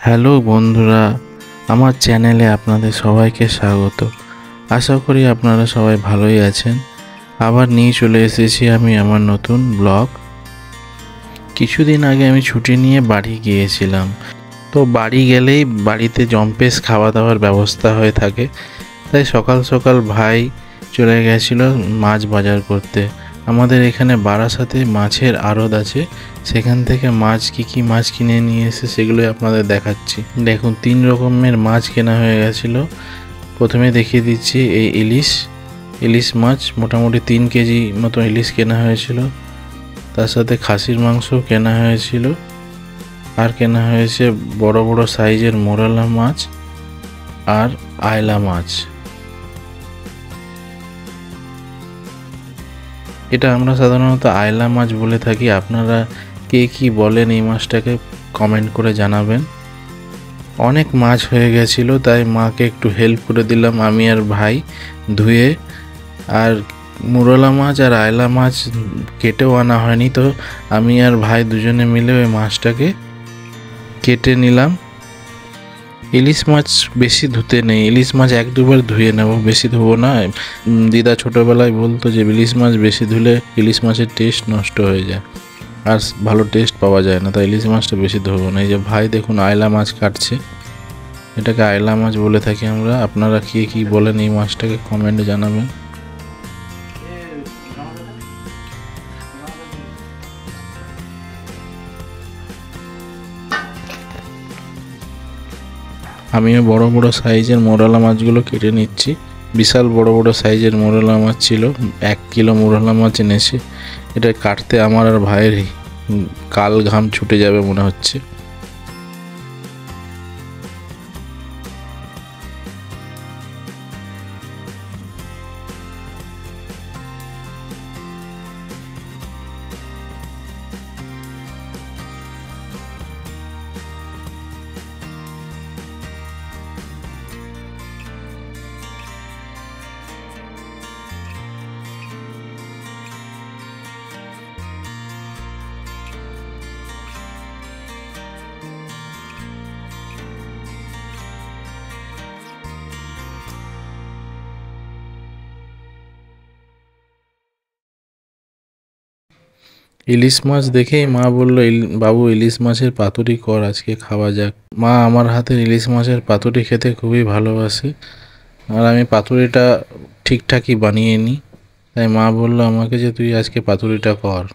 Hello বন্ধুরা, আমার চ্যানেলে আপনাদের সবাইকে স্বাগত। আশা করি আপনারা সবাই ভালোই আছেন। আবার নিয়ে চলে এসেছি আমি আমার নতুন ব্লগ। কিছুদিন আগে আমি ছুটি নিয়ে বাড়ি গিয়েছিলাম। তো বাড়ি গেলেই বাড়িতে জম্পেশ খাওয়া দাওয়ার ব্যবস্থা হয়ে থাকে। তাই সকাল সকাল ভাই চলে গেছিল মাছ বাজার করতে। আমাদের এখানে বারাসাতে মাছের আড়ত আছে, সেখান থেকে মাছ কী মাছ কিনে নিয়ে এসে সেগুলোই আপনাদের দেখাচ্ছি। দেখুন 3 রকমের মাছ কেনা হয়ে গেছিলো। প্রথমে দেখিয়ে দিচ্ছি এই ইলিশ মাছ, মোটামুটি 3 কেজি মতো ইলিশ কেনা হয়েছিল। তার সাথে খাসির মাংস কেনা হয়েছিল, আর কেনা হয়েছে বড় বড় সাইজের মোরলা মাছ আর আয়লা মাছ। এটা আমরা সাধারণত আয়লা মাছ বলে থাকি। আপনারা কে কী বলেন এই মাছটাকে কমেন্ট করে জানাবেন। অনেক মাছ হয়ে গেছিল, তাই মাকে একটু হেল্প করে দিলাম আমি আর ভাই ধুয়ে। আর মুরলা মাছ আর আয়লা মাছ কেটেও আনা হয়নি, তো আমি আর ভাই দুজনে মিলে ওই মাছটাকে কেটে নিলাম। ইলিশ মাছ বেশি ধুতে নেই, ইলিশ মাছ 1-2 বার ধুয়ে নেব, বেশি ধোবো না। দিদা ছোটোবেলায় বলতো যে ইলিশ মাছ বেশি ধুলে ইলিশ মাছের টেস্ট নষ্ট হয়ে যায় আর ভালো টেস্ট পাওয়া যায় না, তাই ইলিশ মাছটা বেশি ধোবো না। এই যে ভাই দেখুন আয়লা মাছ কাটছে, এটাকে আয়লা মাছ বলে থাকি আমরা। আপনারা কে কী বলেন এই মাছটাকে কমেন্টে জানাবেন। আমিও বড় বড় সাইজের মোরলা মাছগুলো কেটে নিচ্ছি। বিশাল বড় বড় সাইজের মোরলা মাছ ছিল, 1 কিলো মোরলা মাছ এনেছে। এটা কাটতে আমার আর ভাইয়ের কাল ঘাম ছুটে যাবে মনে হচ্ছে। ইলিশ মাছ দেখেই মা বলল, বাবু ইলিশ মাছের পাতুরি কর, আজকে খাওয়া যাক। মা আমার হাতের ইলিশ মাছের পাতুরি খেতে খুবই ভালোবাসে, আর আমি পাতুরিটা ঠিকঠাকই বানিয়ে নিই। তাই মা বলল আমাকে যে তুই আজকে পাতুরিটা কর।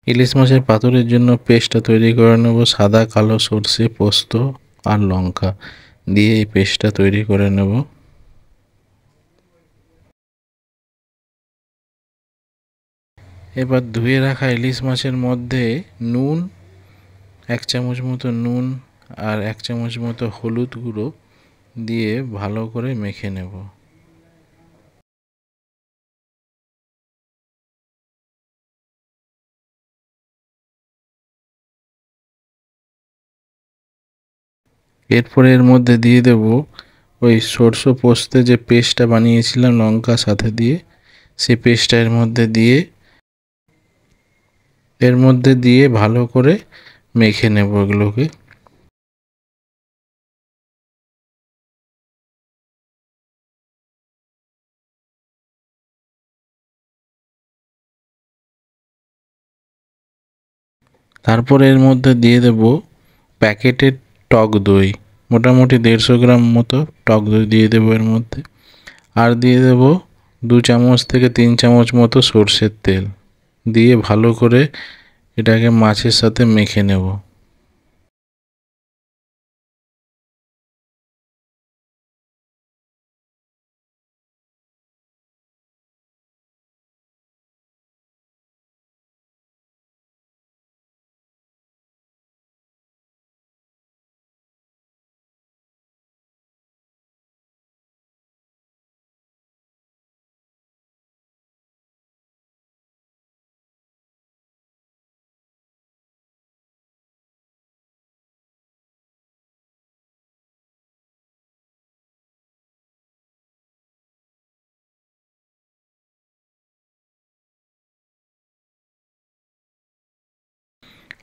ইলিশ মাছের পাতুরির জন্য পেস্টটা তৈরি করে নেব। সাদা কালো সর্ষে, পোস্ত আর লঙ্কা দিয়ে এই পেস্টটা তৈরি করে নেব। এবার ধুয়ে রাখা ইলিশ মাছের মধ্যে নুন, 1 চামচ মতো নুন আর 1 চামচ মতো হলুদ গুঁড়ো দিয়ে ভালো করে মেখে নেব। এরপরে এর মধ্যে দিয়ে দেব ওই সরষে পোস্তে যে পেস্টটা বানিয়েছিলাম লঙ্কা সাথে দিয়ে, সেই পেস্টটা এর মধ্যে দিয়ে ভালো করে মেখে নেব এগুলোকে। তারপর এর মধ্যে দিয়ে দেব প্যাকেটের টক দই, মোটামুটি 150 গ্রাম মতো টক দই দিয়ে দেবো এর মধ্যে। আর দিয়ে দেব 2 চামচ থেকে 3 চামচ মতো সরষের তেল দিয়ে ভালো করে এটাকে মাছের সাথে মেখে নেব।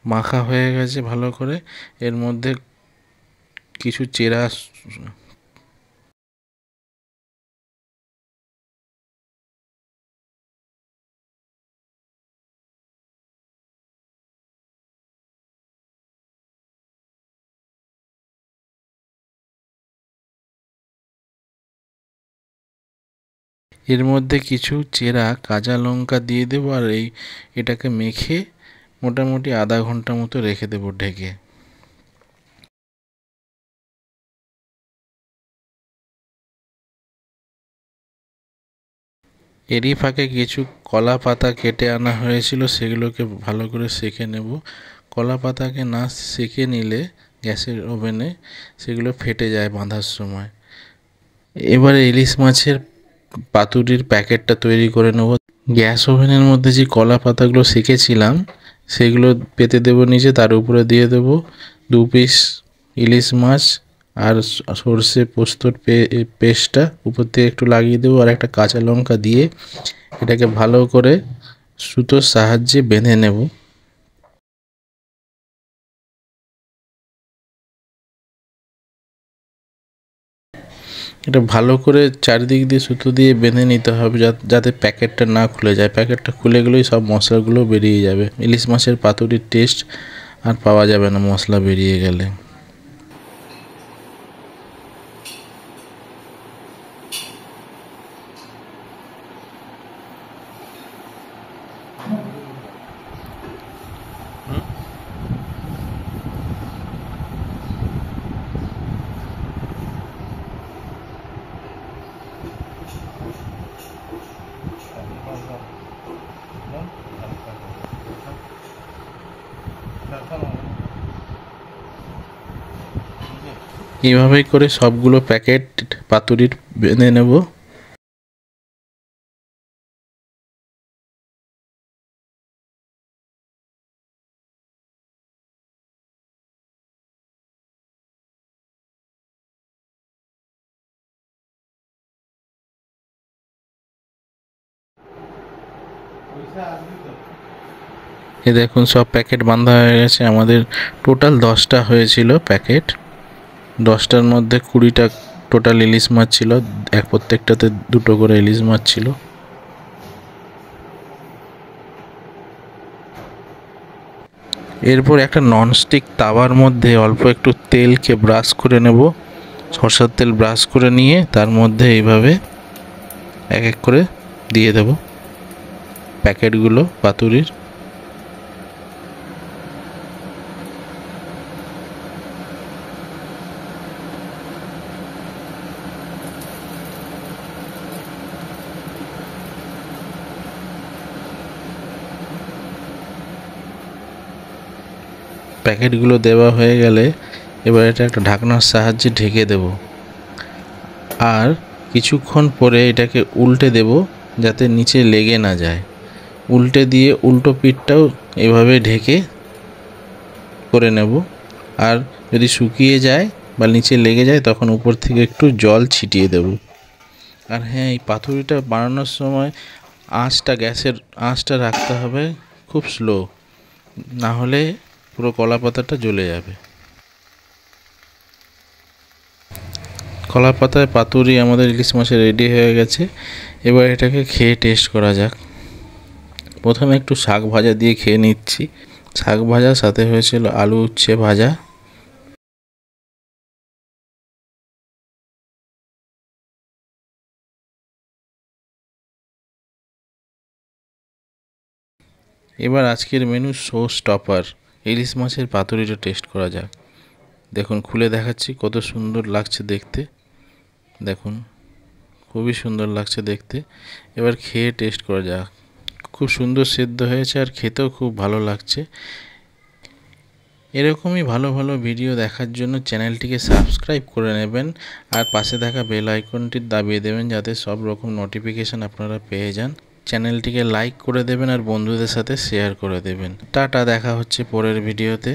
মাখা হয়ে গেছে ভালো করে। এর মধ্যে কিছু চেরা এর মধ্যে কিছু চেরা কাঁচা লঙ্কা দিয়ে দেবো, আর এটাকে মেখে মোটামুটি আধা ঘন্টা মতো রেখে দেবো ঢেকে। এরই ফাঁকে কিছু কলা পাতা কেটে আনা হয়েছিল, সেগুলোকে ভালো করে সেঁকে নেব। কলা পাতাকে না সেঁকে নিলে গ্যাসের ওভেনে সেগুলো ফেটে যায় বাঁধার সময়। এবারে ইলিশ মাছের পাতুরির প্যাকেটটা তৈরি করে নেব। গ্যাস ওভেনের মধ্যে যে কলা পাতাগুলো সেঁকেছিলাম সেগুলো পেতে দেবো নিচে, তার উপরে দিয়ে দেবো 2 পিস ইলিশ মাছ আর সর্ষে পোস্তর পেস্টটা উপর থেকে একটু লাগিয়ে দেবো, আর একটা কাঁচা লঙ্কা দিয়ে এটাকে ভালো করে সুতোর সাহায্যে বেঁধে নেব। এটা ভালো করে চারিদিক দিয়ে সুতো দিয়ে বেঁধে নিতে হবে যাতে প্যাকেটটা না খুলে যায়। প্যাকেটটা খুলে গেলেই সব মশলাগুলো বেরিয়ে যাবে। ইলিশ মাছের পাতুরির টেস্ট আর পাওয়া যাবে না মশলা বেরিয়ে গেলে। এইভাবেই করে সবগুলো প্যাকেট পাতুরির বেঁধে নেব। এই দেখুন সব প্যাকেট বাঁধা হয়ে গেছে। আমাদের টোটাল 10টা হয়েছিল প্যাকেট। 10টার মধ্যে 20টা টোটাল ইলিশ মাছ ছিল, প্রত্যেকটাতে 2টো করে ইলিশ মাছ ছিল। এরপর একটা ননস্টিক তাওয়ার মধ্যে অল্প একটু তেলকে ব্রাশ করে নেব। সরষের তেল ব্রাশ করে নিয়ে তার মধ্যে এইভাবে এক এক করে দিয়ে দেব প্যাকেটগুলো পাতুরির। প্যাকেটগুলো দেওয়া হয়ে গেলে এবার এটা একটা ঢাকনার সাহায্যে ঢেকে দেব, আর কিছুক্ষণ পরে এটাকে উল্টে দেব যাতে নিচে লেগে না যায়। উল্টে দিয়ে উল্টো পিঠটাও এভাবে ঢেকে করে নেব। আর যদি শুকিয়ে যায় বা নিচে লেগে যায় তখন উপর থেকে একটু জল ছিটিয়ে দেব। আর হ্যাঁ, এই পাতুরিটা বানানোর সময় গ্যাসের আঁচটা রাখতে হবে খুব স্লো, না হলে পুরো কলা পাতাটা জ্বলে যাবে। কলা পাতায় পাতুরি আমাদের ইলিশ মাছের রেডি হয়ে গেছে। এবার এটাকে খেয়ে টেস্ট করা যাক। প্রথমে একটু শাক ভাজা দিয়ে খেয়ে নিচ্ছি। শাক ভাজার সাথে হয়েছিল আলু উচ্ছে ভাজা। এবার আজকের মেনু শো স্টপার ইলিশ মাছের পাতুরিটা টেস্ট করা যাক। দেখুন খুলে দেখাচ্ছি কত সুন্দর লাগছে দেখতে। দেখুন খুবই সুন্দর লাগছে দেখতে। এবার খেয়ে টেস্ট করা যাক। খুব সুন্দর সেদ্ধ হয়েছে আর খেতেও খুব ভালো লাগছে। এরকমই ভালো ভালো ভিডিও দেখার জন্য চ্যানেলটিকে সাবস্ক্রাইব করে নেবেন, আর পাশে থাকা বেল আইকনটি দাবিয়ে দেবেন যাতে সব রকম নোটিফিকেশান আপনারা পেয়ে যান। চ্যানেলটিকে লাইক করে দেবেন আর বন্ধুদের সাথে শেয়ার করে দেবেন। টাটা, দেখা হচ্ছে পরের ভিডিওতে।